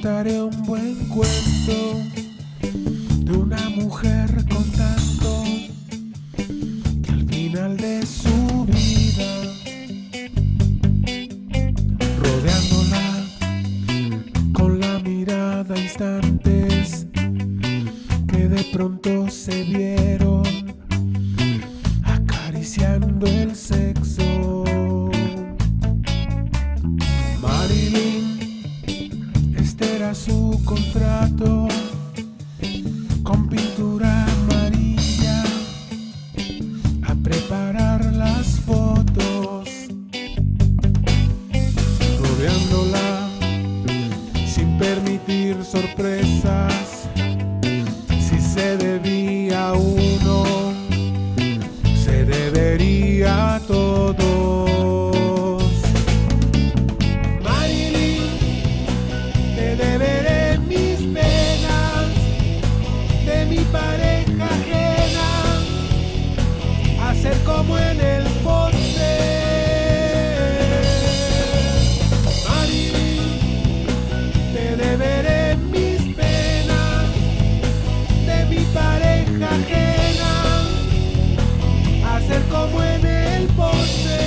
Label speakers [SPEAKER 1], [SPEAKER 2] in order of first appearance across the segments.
[SPEAKER 1] contaré un buen cuento de una mujer contando que al final de su vida, rodeándola con la mirada, instantes que de pronto se vieron acariciando el sexo. Marilyn, este era su contrato, con pintura amarilla a preparar las fotos, rodeándola sin permitir sorpresas. Si se debía a uno, se debería a todos. Marilyn, te deberé mis penas, de mi pareja ajena, hacer como en el poste. Marilyn, te deberé mis penas, de mi pareja ajena, hacer como en el poste.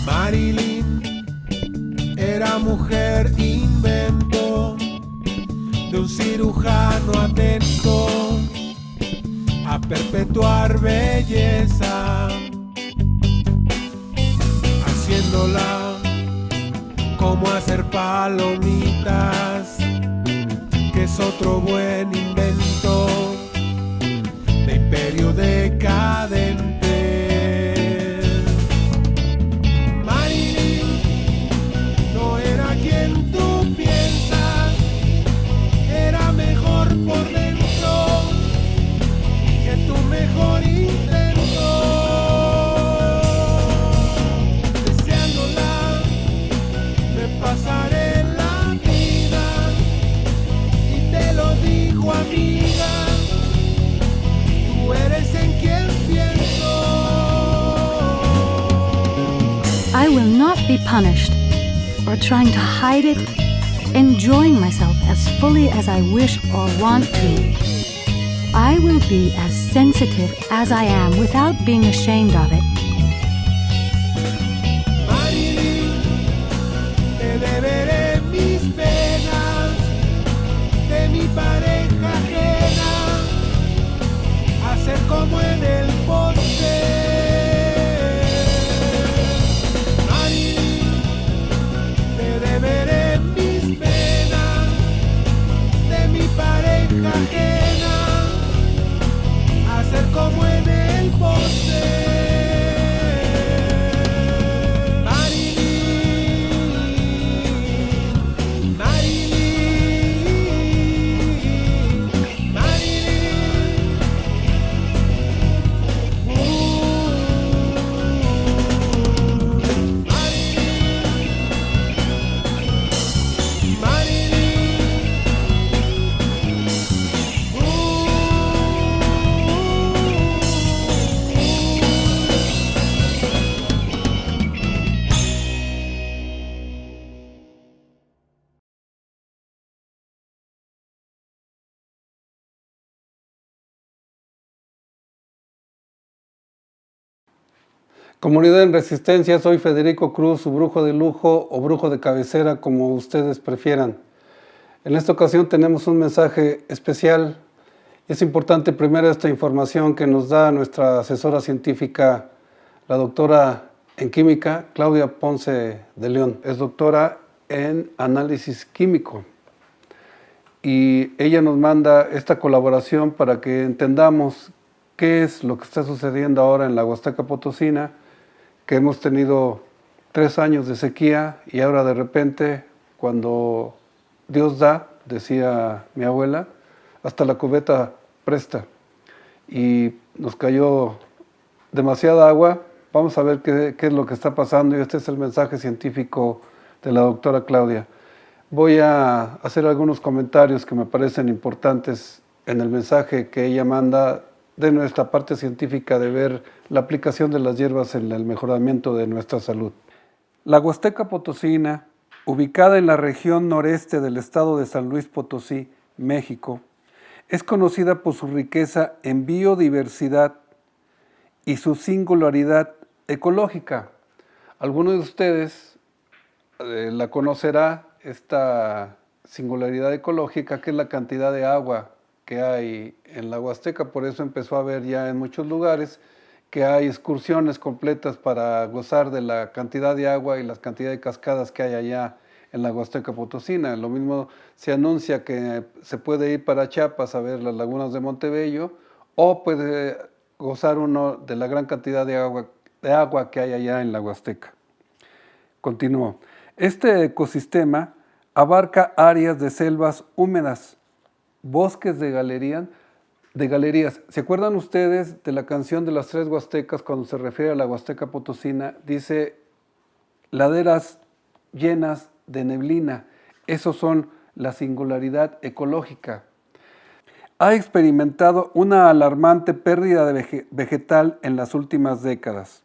[SPEAKER 1] Marilyn era mujer invento de un cirujano atento a perpetuar belleza, haciéndola como hacer palomitas, que es otro buen invento de imperio decadente. Marilyn no era quien tú piensas, era mejor por dentro que tu mejor intento. Deseándola, me pasaré la vida, y te lo digo, amiga, tú eres en quien pienso.
[SPEAKER 2] I will not be punished or trying to hide it, enjoying myself as fully as I wish or want to. I will be as sensitive as I am without being ashamed of it.
[SPEAKER 1] Marilyn, te deberé mis penas, de mi pareja ajena, hacer como en el poste. Marilyn, te deberé mis penas, de mi pareja ajena, hacer como en el poste. Marilyn, Marilyn, Marilyn,
[SPEAKER 3] Comunidad en Resistencia, soy Federico Cruz, su brujo de lujo o brujo de cabecera, como ustedes prefieran. En esta ocasión tenemos un mensaje especial. Es importante primero esta información que nos da nuestra asesora científica, la doctora en química, Claudia Ponce de León. Es doctora en análisis químico. Y ella nos manda esta colaboración para que entendamos qué es lo que está sucediendo ahora en la Huasteca Potosina, que hemos tenido 3 años de sequía y ahora de repente, cuando Dios da, decía mi abuela, hasta la cubeta presta. Y nos cayó demasiada agua. Vamos a ver qué es lo que está pasando, y este es el mensaje científico de la doctora Claudia. Voy a hacer algunos comentarios que me parecen importantes en el mensaje que ella manda de nuestra parte científica de ver la aplicación de las hierbas en el mejoramiento de nuestra salud. La Huasteca Potosina, ubicada en la región noreste del estado de San Luis Potosí, México, es conocida por su riqueza en biodiversidad y su singularidad ecológica. Algunos de ustedes la conocerá, esta singularidad ecológica, que es la cantidad de agua que hay en la Huasteca. Por eso empezó a haber ya en muchos lugares que hay excursiones completas para gozar de la cantidad de agua y la cantidad de cascadas que hay allá en la Huasteca Potosina. Lo mismo se anuncia que se puede ir para Chiapas a ver las lagunas de Montebello, o puede gozar uno de la gran cantidad de agua que hay allá en la Huasteca. Continúo. Este ecosistema abarca áreas de selvas húmedas, bosques de galerías. ¿Se acuerdan ustedes de la canción de las tres Huastecas cuando se refiere a la Huasteca Potosina? Dice, laderas llenas de neblina. Esos son la singularidad ecológica. Ha experimentado una alarmante pérdida de vegetal en las últimas décadas.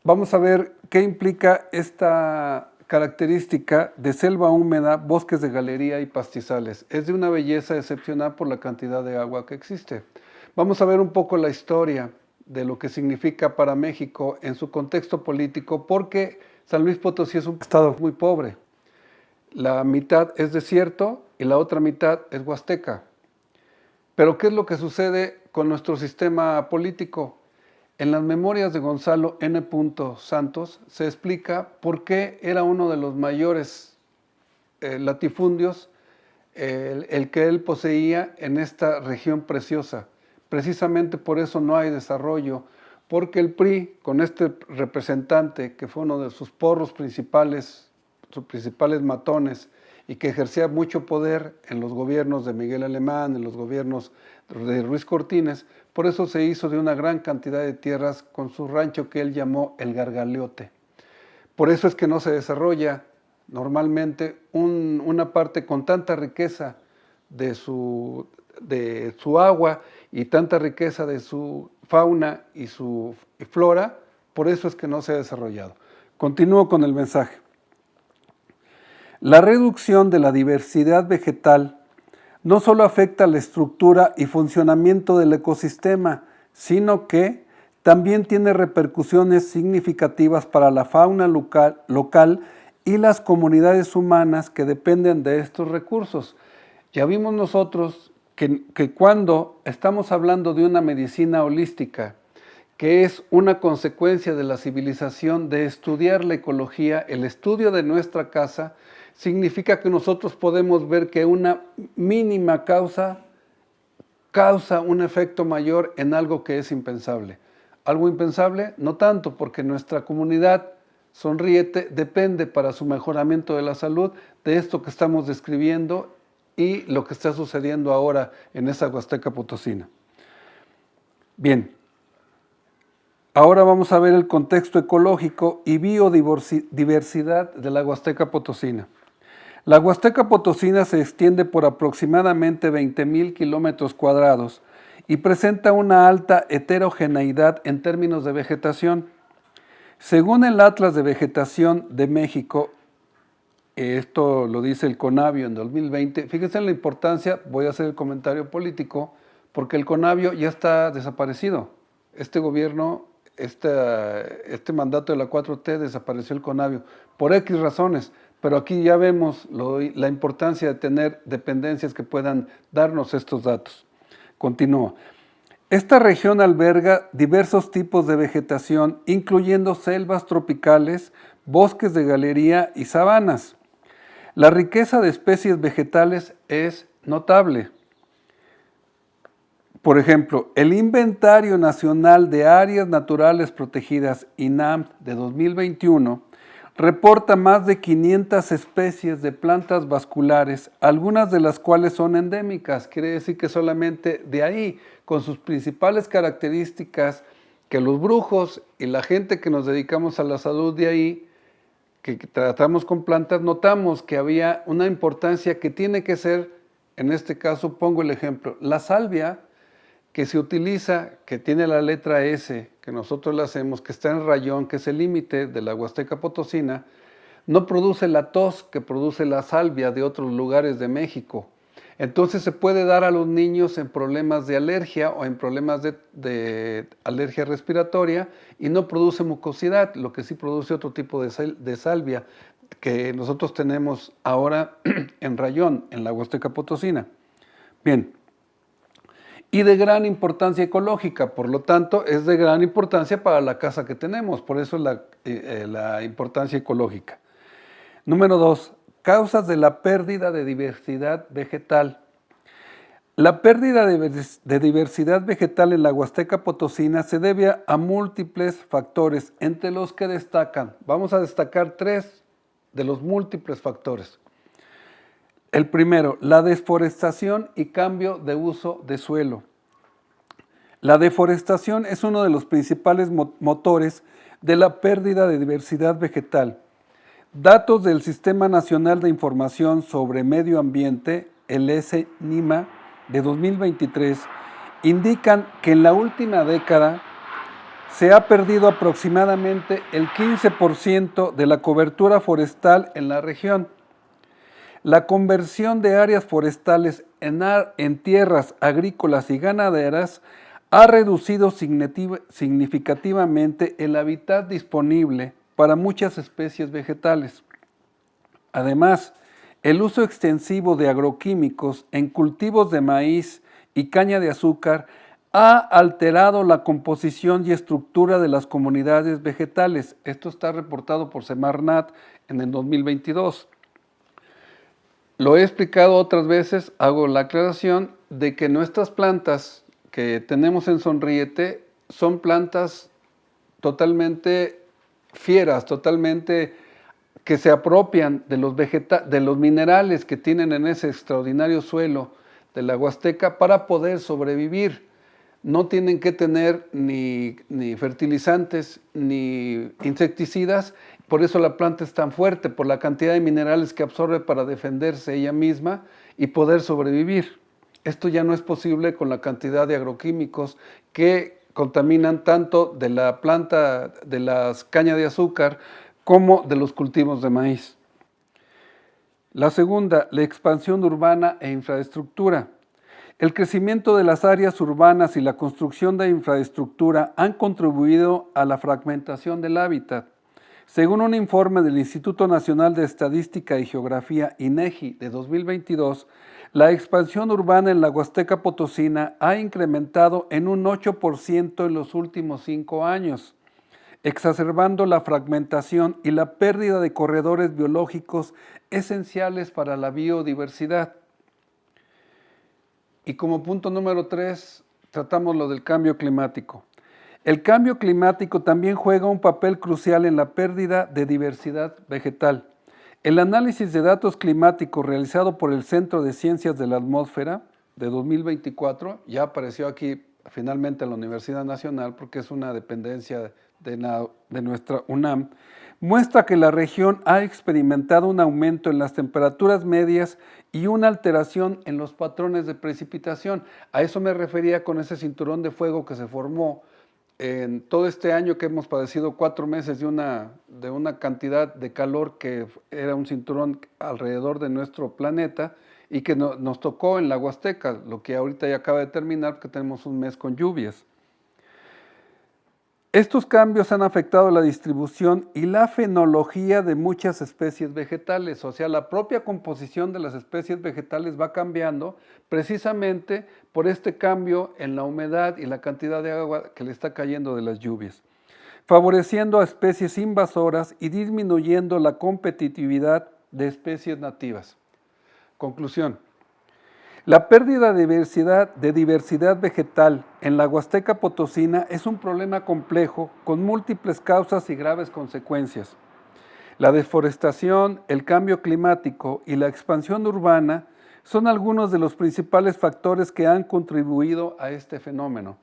[SPEAKER 3] Vamos a ver qué implica esta característica de selva húmeda, bosques de galería y pastizales. Es de una belleza excepcional por la cantidad de agua que existe. Vamos a ver un poco la historia de lo que significa para México en su contexto político, porque San Luis Potosí es un estado muy pobre. La mitad es desierto y la otra mitad es huasteca. Pero ¿qué es lo que sucede con nuestro sistema político? En las memorias de Gonzalo N. Santos se explica por qué era uno de los mayores latifundios el que él poseía en esta región preciosa. Precisamente por eso no hay desarrollo, porque el PRI, con este representante que fue uno de sus porros principales, sus principales matones, y que ejercía mucho poder en los gobiernos de Miguel Alemán, en los gobiernos de Ruiz Cortines, por eso se hizo de una gran cantidad de tierras con su rancho que él llamó el Gargaleote. Por eso es que no se desarrolla normalmente una parte con tanta riqueza de su agua y tanta riqueza de su fauna y su flora, por eso es que no se ha desarrollado. Continúo con el mensaje. La reducción de la diversidad vegetal no solo afecta la estructura y funcionamiento del ecosistema, sino que también tiene repercusiones significativas para la fauna local y las comunidades humanas que dependen de estos recursos. Ya vimos nosotros que cuando estamos hablando de una medicina holística, que es una consecuencia de la civilización de estudiar la ecología, el estudio de nuestra casa, significa que nosotros podemos ver que una mínima causa un efecto mayor en algo que es impensable. Algo impensable, no tanto, porque nuestra comunidad sonríete depende para su mejoramiento de la salud de esto que estamos describiendo y lo que está sucediendo ahora en esa Huasteca Potosina. Bien, ahora vamos a ver el contexto ecológico y biodiversidad de la Huasteca Potosina. La Huasteca Potosina se extiende por aproximadamente 20,000 kilómetros cuadrados y presenta una alta heterogeneidad en términos de vegetación. Según el Atlas de Vegetación de México, esto lo dice el CONAVIO en 2020, fíjense en la importancia, voy a hacer el comentario político, porque el CONAVIO ya está desaparecido. Este gobierno, este mandato de la 4T desapareció el CONAVIO por X razones, pero aquí ya vemos la importancia de tener dependencias que puedan darnos estos datos. Continúo. Esta región alberga diversos tipos de vegetación, incluyendo selvas tropicales, bosques de galería y sabanas. La riqueza de especies vegetales es notable. Por ejemplo, el Inventario Nacional de Áreas Naturales Protegidas, INAM, de 2021, reporta más de 500 especies de plantas vasculares, algunas de las cuales son endémicas, quiere decir que solamente de ahí, con sus principales características, que los brujos y la gente que nos dedicamos a la salud de ahí, que tratamos con plantas, notamos que había una importancia que tiene que ser, en este caso pongo el ejemplo, la salvia que se utiliza, que tiene la letra S, que nosotros la hacemos, que está en rayón, que es el límite de la Huasteca Potosina, no produce la tos que produce la salvia de otros lugares de México. Entonces se puede dar a los niños en problemas de alergia o en problemas de alergia respiratoria y no produce mucosidad, lo que sí produce otro tipo de salvia que nosotros tenemos ahora en rayón, en la Huasteca Potosina. Bien, y de gran importancia ecológica, por lo tanto es de gran importancia para la casa que tenemos, por eso la importancia ecológica. Número 2. Causas de la pérdida de diversidad vegetal. La pérdida de diversidad vegetal en la Huasteca Potosina se debe a múltiples factores, entre los que destacan, vamos a destacar 3 de los múltiples factores. El primero, la deforestación y cambio de uso de suelo. La deforestación es uno de los principales motores de la pérdida de diversidad vegetal. Datos del Sistema Nacional de Información sobre Medio Ambiente, el SNIMA, de 2023, indican que en la última década se ha perdido aproximadamente el 15% de la cobertura forestal en la región. La conversión de áreas forestales en tierras agrícolas y ganaderas ha reducido significativamente el hábitat disponible para muchas especies vegetales. Además, el uso extensivo de agroquímicos en cultivos de maíz y caña de azúcar ha alterado la composición y estructura de las comunidades vegetales. Esto está reportado por Semarnat en el 2022. Lo he explicado otras veces, hago la aclaración de que nuestras plantas que tenemos en Sonríete son plantas totalmente fieras, totalmente que se apropian de los minerales que tienen en ese extraordinario suelo de la Huasteca para poder sobrevivir. No tienen que tener ni fertilizantes ni insecticidas, por eso la planta es tan fuerte, por la cantidad de minerales que absorbe para defenderse ella misma y poder sobrevivir. Esto ya no es posible con la cantidad de agroquímicos que contaminan tanto de la planta de las cañas de azúcar como de los cultivos de maíz. La segunda, la expansión urbana e infraestructura. El crecimiento de las áreas urbanas y la construcción de infraestructura han contribuido a la fragmentación del hábitat. Según un informe del Instituto Nacional de Estadística y Geografía, INEGI, de 2022, la expansión urbana en la Huasteca Potosina ha incrementado en un 8% en los últimos 5 años, exacerbando la fragmentación y la pérdida de corredores biológicos esenciales para la biodiversidad. Y como punto número 3, tratamos lo del cambio climático. El cambio climático también juega un papel crucial en la pérdida de diversidad vegetal. El análisis de datos climáticos realizado por el Centro de Ciencias de la Atmósfera de 2024, ya apareció aquí finalmente en la Universidad Nacional porque es una dependencia de nuestra UNAM, muestra que la región ha experimentado un aumento en las temperaturas medias y una alteración en los patrones de precipitación. A eso me refería con ese cinturón de fuego que se formó en todo este año que hemos padecido 4 meses de una cantidad de calor que era un cinturón alrededor de nuestro planeta y que nos tocó en la Huasteca, lo que ahorita ya acaba de terminar porque tenemos un mes con lluvias. Estos cambios han afectado la distribución y la fenología de muchas especies vegetales, o sea, la propia composición de las especies vegetales va cambiando precisamente por este cambio en la humedad y la cantidad de agua que le está cayendo de las lluvias, favoreciendo a especies invasoras y disminuyendo la competitividad de especies nativas. Conclusión. La pérdida de diversidad vegetal en la Huasteca Potosina es un problema complejo con múltiples causas y graves consecuencias. La deforestación, el cambio climático y la expansión urbana son algunos de los principales factores que han contribuido a este fenómeno.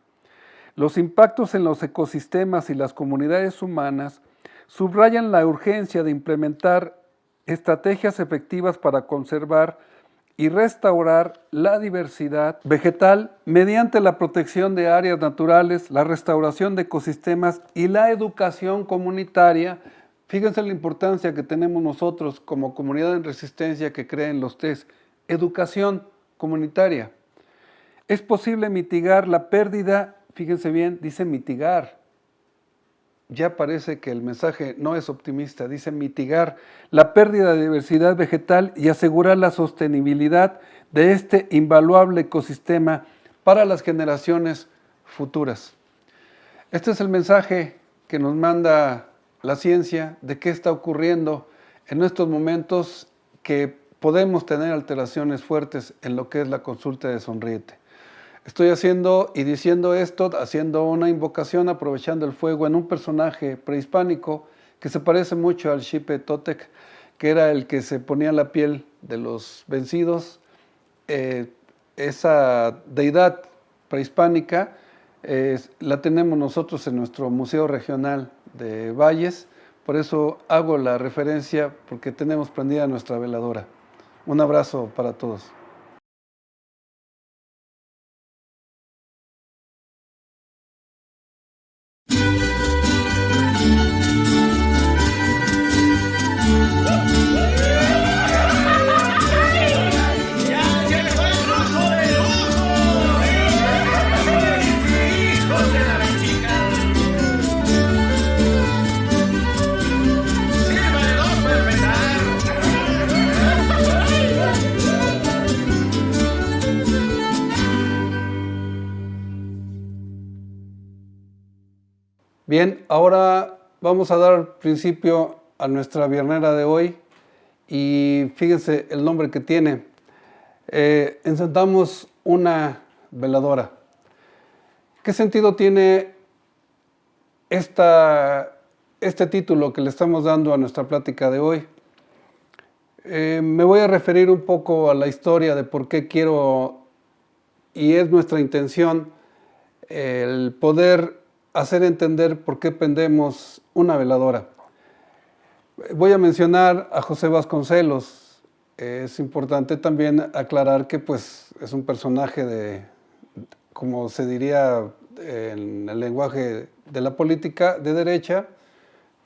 [SPEAKER 3] Los impactos en los ecosistemas y las comunidades humanas subrayan la urgencia de implementar estrategias efectivas para conservar y restaurar la diversidad vegetal mediante la protección de áreas naturales, la restauración de ecosistemas y la educación comunitaria. Fíjense la importancia que tenemos nosotros como comunidad en resistencia que creen los TES. Educación comunitaria. Es posible mitigar la pérdida, fíjense bien, dice mitigar. Ya parece que el mensaje no es optimista, dice mitigar la pérdida de diversidad vegetal y asegurar la sostenibilidad de este invaluable ecosistema para las generaciones futuras. Este es el mensaje que nos manda la ciencia de qué está ocurriendo en estos momentos que podemos tener alteraciones fuertes en lo que es la consulta de Sonríete. Estoy haciendo y diciendo esto, haciendo una invocación, aprovechando el fuego en un personaje prehispánico que se parece mucho al Xipe Totec, que era el que se ponía la piel de los vencidos. Esa deidad prehispánica la tenemos nosotros en nuestro Museo Regional de Valles, por eso hago la referencia porque tenemos prendida nuestra veladora. Un abrazo para todos. Bien, ahora vamos a dar principio a nuestra viernera de hoy y fíjense el nombre que tiene. Encendamos una veladora. ¿Qué sentido tiene este título que le estamos dando a nuestra plática de hoy? Me voy a referir un poco a la historia de por qué quiero, y es nuestra intención, el poder hacer entender por qué prendemos una veladora. Voy a mencionar a José Vasconcelos. Es importante también aclarar que pues, es un personaje de, como se diría en el lenguaje de la política, de derecha,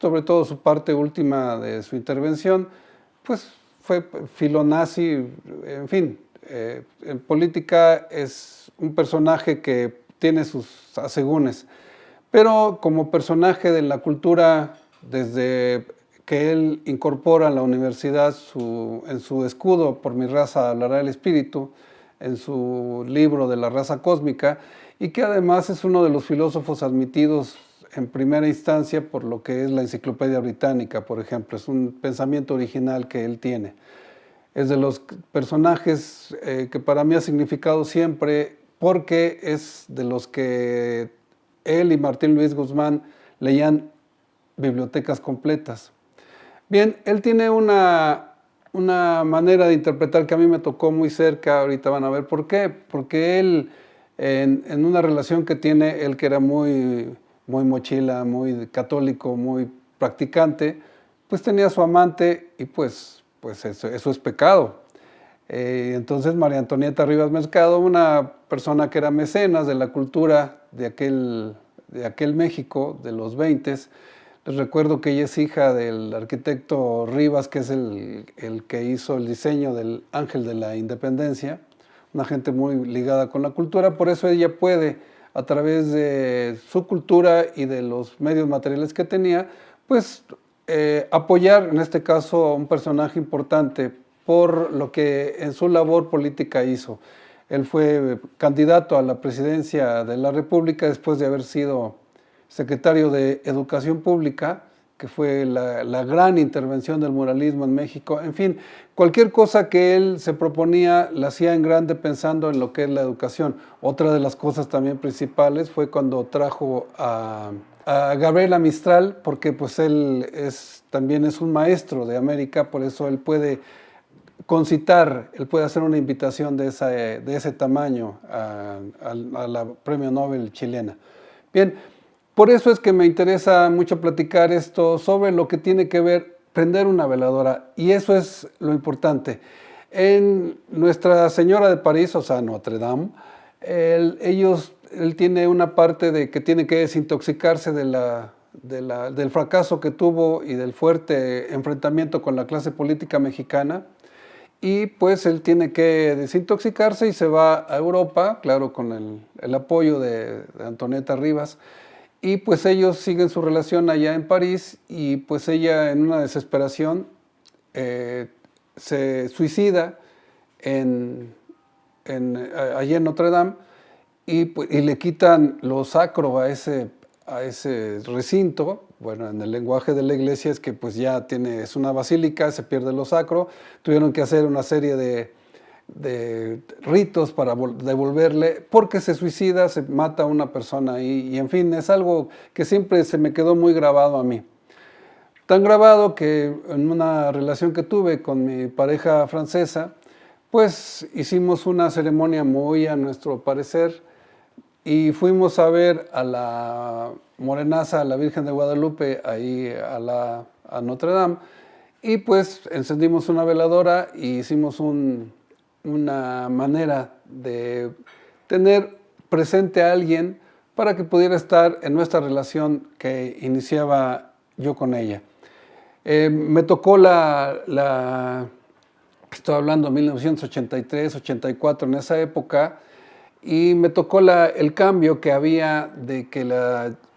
[SPEAKER 3] sobre todo su parte última de su intervención, pues fue filonazi, en fin, en política es un personaje que tiene sus asegúnes. Pero como personaje de la cultura, desde que él incorpora en la universidad en su escudo, por mi raza hablará el espíritu, en su libro de la raza cósmica, y que además es uno de los filósofos admitidos en primera instancia por lo que es la Enciclopedia Británica, por ejemplo. Es un pensamiento original que él tiene. Es de los personajes que para mí ha significado siempre, porque es de los que él y Martín Luis Guzmán leían bibliotecas completas. Bien, él tiene una manera de interpretar que a mí me tocó muy cerca, ahorita van a ver por qué. Porque él, en una relación que tiene, él que era muy mochila, muy católico, muy practicante, pues tenía a su amante y pues eso es pecado. Entonces María Antonieta Rivas Mercado, una persona que era mecenas de la cultura de aquel México de los 20s, les recuerdo que ella es hija del arquitecto Rivas, que es el que hizo el diseño del Ángel de la Independencia, una gente muy ligada con la cultura, por eso ella puede, a través de su cultura y de los medios materiales que tenía, pues apoyar en este caso a un personaje importante por lo que en su labor política hizo. Él fue candidato a la presidencia de la República después de haber sido secretario de Educación Pública, que fue la gran intervención del muralismo en México. En fin, cualquier cosa que él se proponía la hacía en grande pensando en lo que es la educación. Otra de las cosas también principales fue cuando trajo a Gabriela Mistral, porque pues él también es un maestro de América, por eso él puede concitar, él puede hacer una invitación de ese tamaño a la Premio Nobel chilena. Bien, por eso es que me interesa mucho platicar esto sobre lo que tiene que ver prender una veladora, y eso es lo importante. En Nuestra Señora de París, o sea, Notre Dame, él tiene una parte de que tiene que desintoxicarse del fracaso que tuvo y del fuerte enfrentamiento con la clase política mexicana, y pues él tiene que desintoxicarse y se va a Europa, claro, con el apoyo de Antonieta Rivas, y pues ellos siguen su relación allá en París, y pues ella, en una desesperación, se suicida allí en Notre Dame, y le quitan lo sacro a ese recinto. Bueno, en el lenguaje de la iglesia es que pues ya es una basílica, se pierde lo sacro, tuvieron que hacer una serie de ritos para devolverle, porque se suicida, se mata a una persona ahí, y en fin, es algo que siempre se me quedó muy grabado a mí. Tan grabado que en una relación que tuve con mi pareja francesa, pues hicimos una ceremonia muy a nuestro parecer, y fuimos a ver a la morenaza, a la Virgen de Guadalupe, ahí a Notre Dame, y pues encendimos una veladora y hicimos una manera de tener presente a alguien para que pudiera estar en nuestra relación que iniciaba yo con ella. Me tocó estoy hablando de 1983, 84, en esa época, y me tocó el cambio que había de que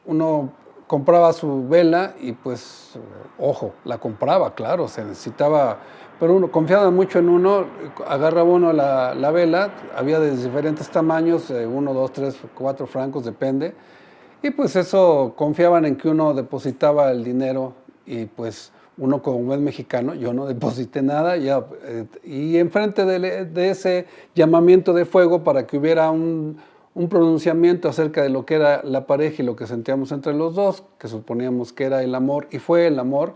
[SPEAKER 3] uno compraba su vela y pues, ojo, la compraba, claro, se necesitaba, pero uno confiaba mucho en uno, agarraba uno la vela, había de diferentes tamaños, 1, 2, 3, 4 francos, depende, y pues eso, confiaban en que uno depositaba el dinero, y pues uno como buen mexicano, yo no deposité nada, y enfrente de ese llamamiento de fuego para que hubiera un pronunciamiento acerca de lo que era la pareja y lo que sentíamos entre los dos, que suponíamos que era el amor, y fue el amor,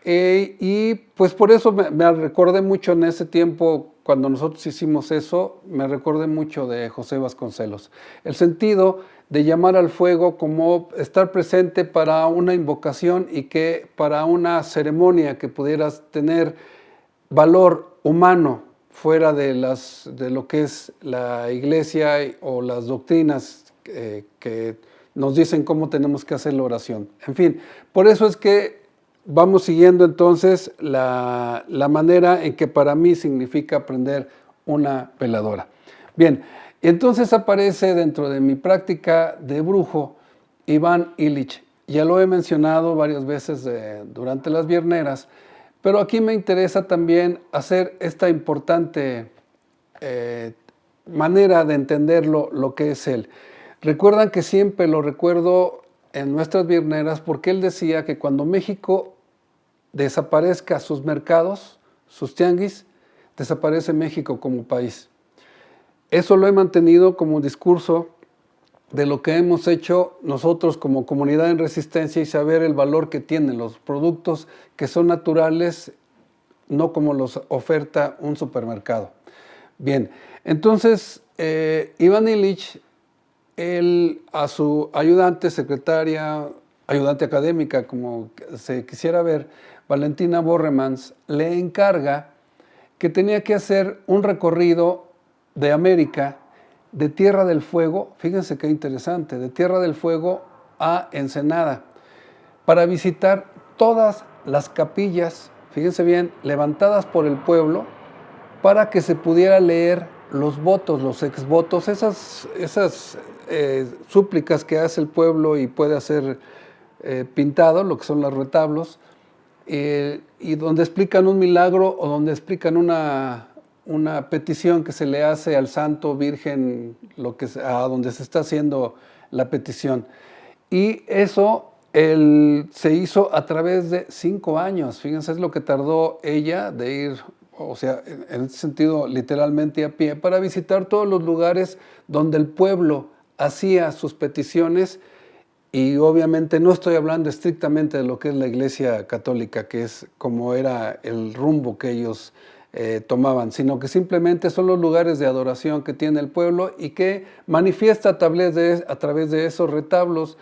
[SPEAKER 3] y pues por eso me recordé mucho en ese tiempo, cuando nosotros hicimos eso, me recordé mucho de José Vasconcelos. El sentido de llamar al fuego como estar presente para una invocación, y que para una ceremonia que pudieras tener valor humano fuera de lo que es la iglesia o las doctrinas que nos dicen cómo tenemos que hacer la oración. En fin, por eso es que vamos siguiendo entonces la manera en que para mí significa prender una veladora. Bien, entonces aparece dentro de mi práctica de brujo Iván Illich. Ya lo he mencionado varias veces durante las vierneras, pero aquí me interesa también hacer esta importante manera de entenderlo, lo que es él. Recuerdan que siempre lo recuerdo en nuestras vierneras, porque él decía que cuando México desaparezca sus mercados, sus tianguis, desaparece México como país. Eso lo he mantenido como discurso de lo que hemos hecho nosotros como comunidad en resistencia, y saber el valor que tienen los productos que son naturales, no como los oferta un supermercado. Bien, entonces Iván Illich, él a su ayudante, secretaria, ayudante académica, como se quisiera ver, Valentina Borremans, le encarga que tenía que hacer un recorrido de América, de Tierra del Fuego, fíjense qué interesante, de Tierra del Fuego a Ensenada, para visitar todas las capillas, fíjense bien, levantadas por el pueblo, para que se pudiera leer los votos, los exvotos, esas súplicas que hace el pueblo y puede hacer pintado, lo que son los retablos, y donde explican un milagro o donde explican una petición que se le hace al Santo Virgen, a donde se está haciendo la petición. Y eso se hizo a través de 5 años. Fíjense, es lo que tardó ella de ir, o sea, en ese sentido, literalmente a pie, para visitar todos los lugares donde el pueblo hacía sus peticiones. Y obviamente no estoy hablando estrictamente de lo que es la Iglesia Católica, que es como era el rumbo que ellos tomaban, sino que simplemente son los lugares de adoración que tiene el pueblo, y que manifiesta a través de esos retablos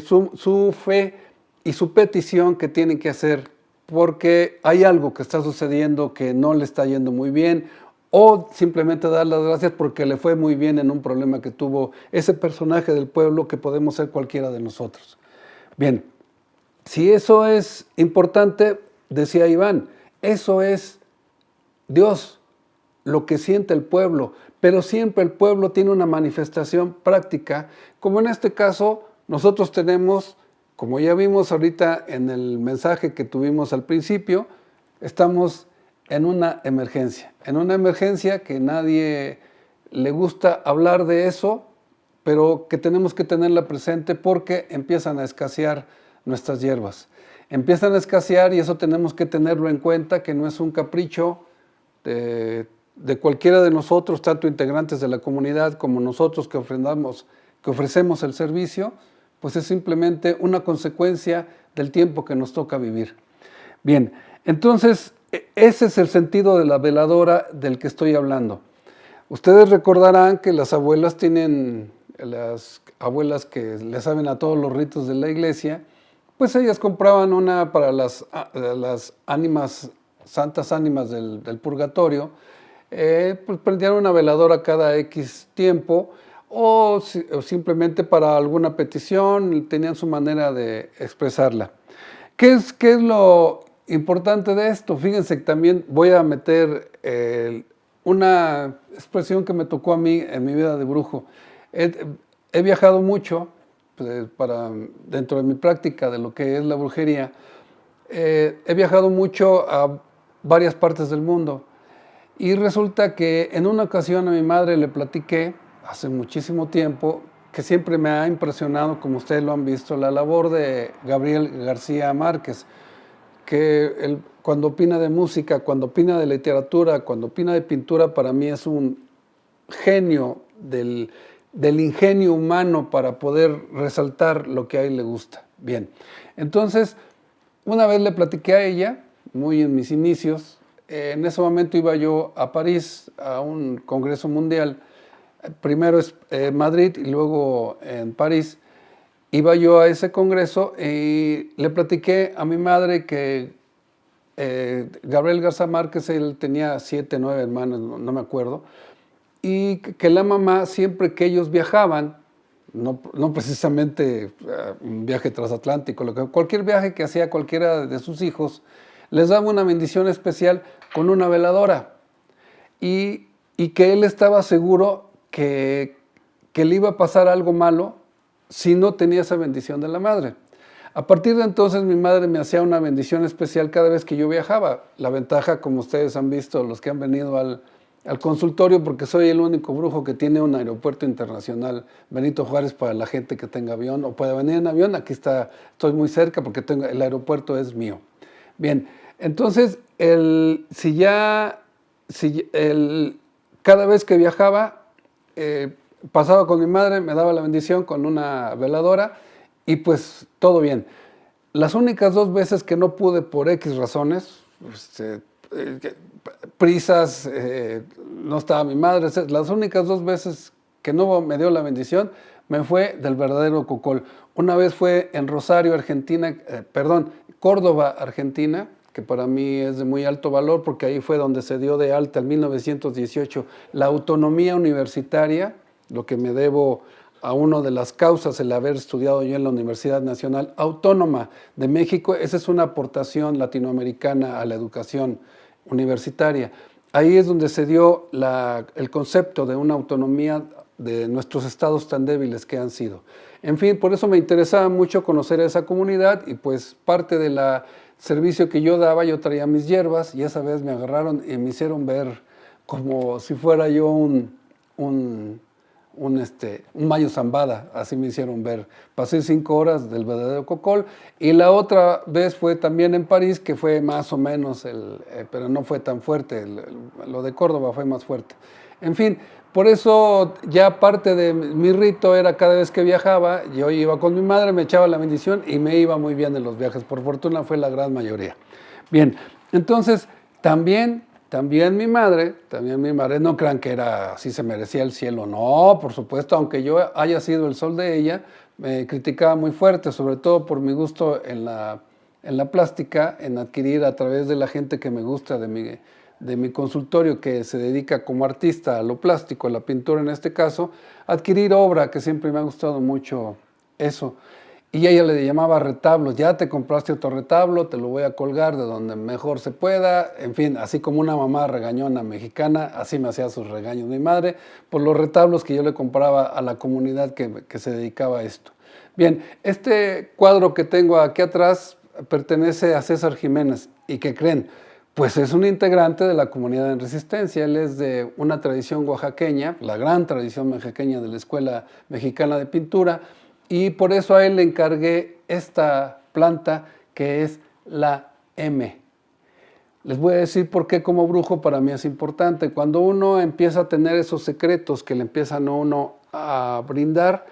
[SPEAKER 3] su fe y su petición que tienen que hacer porque hay algo que está sucediendo que no le está yendo muy bien, o simplemente dar las gracias porque le fue muy bien en un problema que tuvo ese personaje del pueblo, que podemos ser cualquiera de nosotros. Bien, si eso es importante, decía Iván, eso es Dios, lo que siente el pueblo, pero siempre el pueblo tiene una manifestación práctica, como en este caso nosotros tenemos, como ya vimos ahorita en el mensaje que tuvimos al principio, estamos en una emergencia que nadie le gusta hablar de eso, pero que tenemos que tenerla presente porque empiezan a escasear nuestras hierbas. Empiezan a escasear y eso tenemos que tenerlo en cuenta, que no es un capricho de cualquiera de nosotros, tanto integrantes de la comunidad como nosotros que ofrecemos el servicio, pues es simplemente una consecuencia del tiempo que nos toca vivir. Bien, entonces ese es el sentido de la veladora del que estoy hablando. Ustedes recordarán que las abuelas que le saben a todos los ritos de la iglesia, pues ellas compraban una para las ánimas, santas ánimas del purgatorio, pues prendían una veladora cada X tiempo, o simplemente para alguna petición, tenían su manera de expresarla. ¿Qué es lo importante de esto? Fíjense que también voy a meter una expresión que me tocó a mí en mi vida de brujo. He viajado mucho dentro de mi práctica de lo que es la brujería. He viajado mucho a varias partes del mundo y resulta que en una ocasión a mi madre le platiqué hace muchísimo tiempo, que siempre me ha impresionado, como ustedes lo han visto, la labor de Gabriel García Márquez, que él, cuando opina de música, cuando opina de literatura, cuando opina de pintura, para mí es un genio del ingenio humano para poder resaltar lo que a él le gusta. Bien, entonces, una vez le platiqué a ella, muy en mis inicios, en ese momento iba yo a París, a un congreso mundial, primero es Madrid y luego en París. Iba yo a ese congreso y le platiqué a mi madre que Gabriel García Márquez, él tenía 7, 9 hermanos, no me acuerdo, y que la mamá, siempre que ellos viajaban, no precisamente un viaje transatlántico, cualquier viaje que hacía cualquiera de sus hijos, les daba una bendición especial con una veladora, y que él estaba seguro que le iba a pasar algo malo si no tenía esa bendición de la madre. A partir de entonces mi madre me hacía una bendición especial cada vez que yo viajaba. La ventaja, como ustedes han visto, los que han venido al consultorio, porque soy el único brujo que tiene un aeropuerto internacional Benito Juárez para la gente que tenga avión o pueda venir en avión. Aquí estoy muy cerca porque el aeropuerto es mío. Bien, entonces cada vez que viajaba, pasaba con mi madre, me daba la bendición con una veladora y pues todo bien. Las únicas 2 veces que no pude por X razones, prisas, no estaba mi madre, las únicas 2 veces que no me dio la bendición me fue del verdadero cocol. Una vez fue en Rosario, Argentina, Córdoba, Argentina, que para mí es de muy alto valor porque ahí fue donde se dio de alta en 1918 la autonomía universitaria, lo que me debo a una de las causas el haber estudiado yo en la Universidad Nacional Autónoma de México. Esa es una aportación latinoamericana a la educación universitaria. Ahí es donde se dio el concepto de una autonomía de nuestros estados tan débiles que han sido. En fin, por eso me interesaba mucho conocer a esa comunidad y pues parte del servicio que yo daba, yo traía mis hierbas y esa vez me agarraron y me hicieron ver como si fuera yo un mayo zambada, así me hicieron ver. Pasé 5 horas del verdadero cocol y la otra vez fue también en París, que fue más o menos, pero no fue tan fuerte, lo de Córdoba fue más fuerte. En fin, por eso ya parte de mi rito era cada vez que viajaba, yo iba con mi madre, me echaba la bendición y me iba muy bien en los viajes. Por fortuna fue la gran mayoría. Bien, entonces también mi madre, no crean que era así, se merecía el cielo. No, por supuesto, aunque yo haya sido el sol de ella, me criticaba muy fuerte, sobre todo por mi gusto en la en la plástica, en adquirir a través de la gente que me gusta de mi consultorio, que se dedica como artista a lo plástico, a la pintura en este caso, adquirir obra, que siempre me ha gustado mucho eso. Y ella le llamaba retablos. Ya te compraste otro retablo, te lo voy a colgar de donde mejor se pueda. En fin, así como una mamá regañona mexicana, así me hacía sus regaños mi madre, por los retablos que yo le compraba a la comunidad que se dedicaba a esto. Bien, este cuadro que tengo aquí atrás pertenece a César Jiménez. ¿Y qué creen? Pues es un integrante de la comunidad en Resistencia. Él es de una tradición oaxaqueña, la gran tradición oaxaqueña de la Escuela Mexicana de Pintura, y por eso a él le encargué esta planta que es la M. Les voy a decir por qué como brujo para mí es importante. Cuando uno empieza a tener esos secretos que le empiezan a uno a brindar,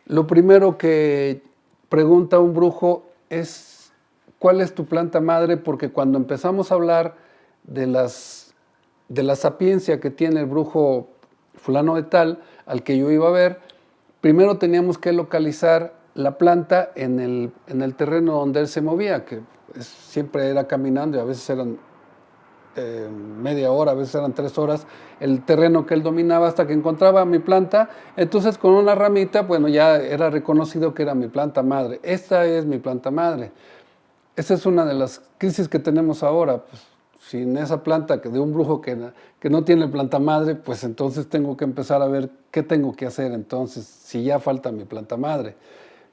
[SPEAKER 3] lo primero que pregunta un brujo es ¿cuál es tu planta madre? Porque cuando empezamos a hablar de la sapiencia que tiene el brujo fulano de tal, al que yo iba a ver, primero teníamos que localizar la planta en el terreno donde él se movía, que siempre era caminando y a veces eran media hora, a veces eran 3 horas, el terreno que él dominaba hasta que encontraba mi planta. Entonces con una ramita, bueno, ya era reconocido que era mi planta madre. Esta es mi planta madre. Esa es una de las crisis que tenemos ahora. Pues, sin esa planta de un brujo que no tiene planta madre, pues entonces tengo que empezar a ver qué tengo que hacer entonces, si ya falta mi planta madre.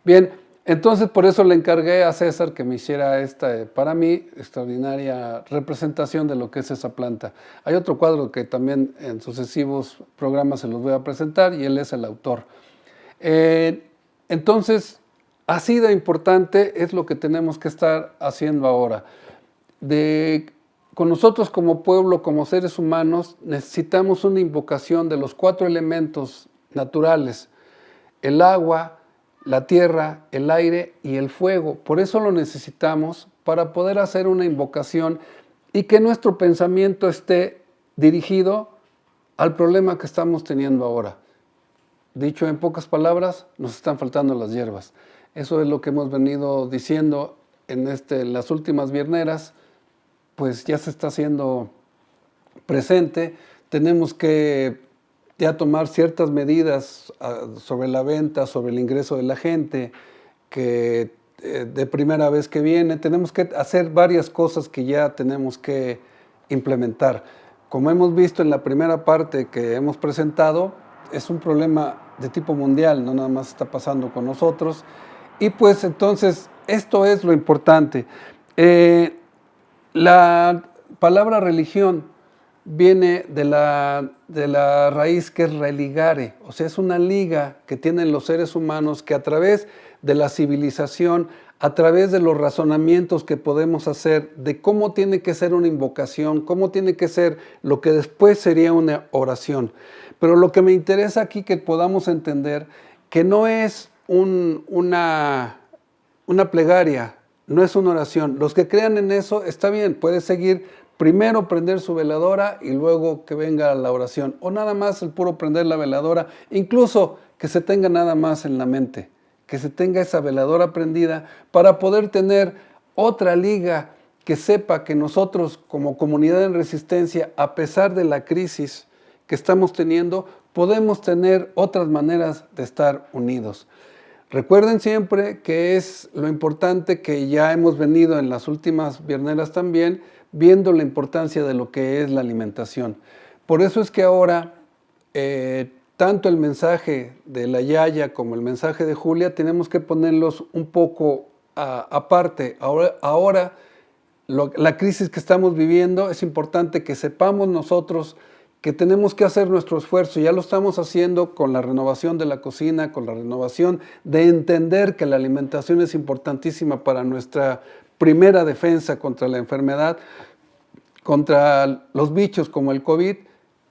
[SPEAKER 3] Bien, entonces por eso le encargué a César que me hiciera esta, para mí, extraordinaria representación de lo que es esa planta. Hay otro cuadro que también en sucesivos programas se los voy a presentar y él es el autor. Entonces, así de importante es lo que tenemos que estar haciendo ahora. Con nosotros como pueblo, como seres humanos, necesitamos una invocación de los 4 elementos naturales: el agua, la tierra, el aire y el fuego. Por eso lo necesitamos para poder hacer una invocación y que nuestro pensamiento esté dirigido al problema que estamos teniendo ahora. Dicho en pocas palabras, nos están faltando las hierbas. Eso es lo que hemos venido diciendo en las últimas vierneras. Pues ya se está haciendo presente. Tenemos que ya tomar ciertas medidas sobre la venta, sobre el ingreso de la gente, que de primera vez que viene. Tenemos que hacer varias cosas que ya tenemos que implementar. Como hemos visto en la primera parte que hemos presentado, es un problema de tipo mundial, no nada más está pasando con nosotros. Y pues entonces esto es lo importante. La palabra religión viene de la raíz que es religare, o sea, es una liga que tienen los seres humanos que a través de la civilización, a través de los razonamientos que podemos hacer de cómo tiene que ser una invocación, cómo tiene que ser lo que después sería una oración. Pero lo que me interesa aquí que podamos entender que no es una plegaria, no es una oración. Los que crean en eso, está bien, puede seguir, primero prender su veladora y luego que venga la oración. O nada más el puro prender la veladora, incluso que se tenga nada más en la mente, que se tenga esa veladora prendida para poder tener otra liga que sepa que nosotros como comunidad en resistencia, a pesar de la crisis que estamos teniendo, podemos tener otras maneras de estar unidos. Recuerden siempre que es lo importante que ya hemos venido en las últimas vierneras también, viendo la importancia de lo que es la alimentación. Por eso es que ahora, tanto el mensaje de la Yaya como el mensaje de Julia, tenemos que ponerlos un poco aparte. Ahora la crisis que estamos viviendo, es importante que sepamos nosotros que tenemos que hacer nuestro esfuerzo. Ya lo estamos haciendo con la renovación de la cocina, con la renovación de entender que la alimentación es importantísima para nuestra primera defensa contra la enfermedad, contra los bichos como el COVID.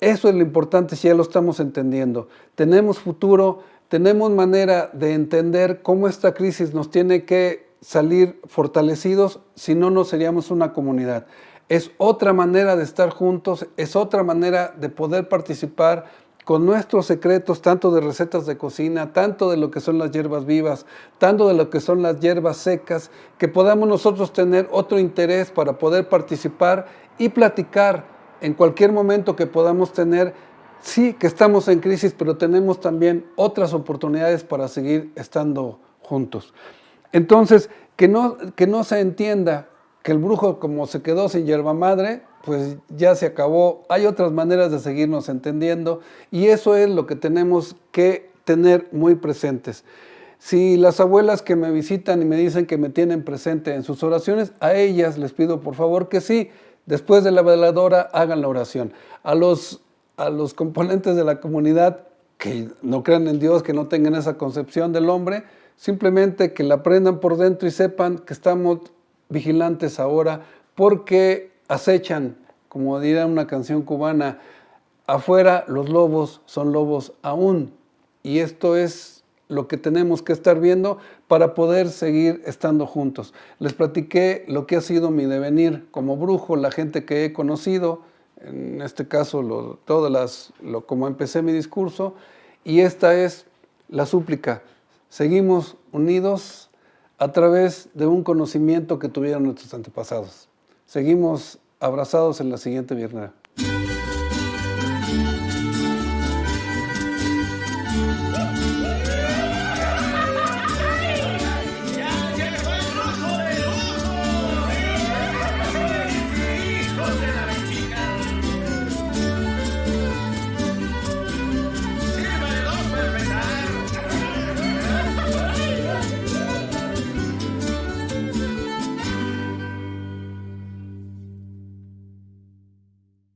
[SPEAKER 3] Eso es lo importante si ya lo estamos entendiendo. Tenemos futuro, tenemos manera de entender cómo esta crisis nos tiene que salir fortalecidos, si no, no seríamos una comunidad. Es otra manera de estar juntos, es otra manera de poder participar con nuestros secretos, tanto de recetas de cocina, tanto de lo que son las hierbas vivas, tanto de lo que son las hierbas secas, que podamos nosotros tener otro interés para poder participar y platicar en cualquier momento que podamos tener. Sí, que estamos en crisis, pero tenemos también otras oportunidades para seguir estando juntos. Entonces, que no se entienda que el brujo, como se quedó sin hierba madre, pues ya se acabó. Hay otras maneras de seguirnos entendiendo y eso es lo que tenemos que tener muy presentes. Si las abuelas que me visitan y me dicen que me tienen presente en sus oraciones, a ellas les pido por favor que sí, después de la veladora hagan la oración. A los componentes de la comunidad que no crean en Dios, que no tengan esa concepción del hombre, simplemente que la aprendan por dentro y sepan que estamos vigilantes ahora porque acechan, como dirá una canción cubana, afuera los lobos son lobos aún. Y esto es lo que tenemos que estar viendo para poder seguir estando juntos. Les platiqué lo que ha sido mi devenir como brujo, la gente que he conocido, en este caso como empecé mi discurso, y esta es la súplica. Seguimos unidos a través de un conocimiento que tuvieron nuestros antepasados. Seguimos abrazados en la siguiente viernes.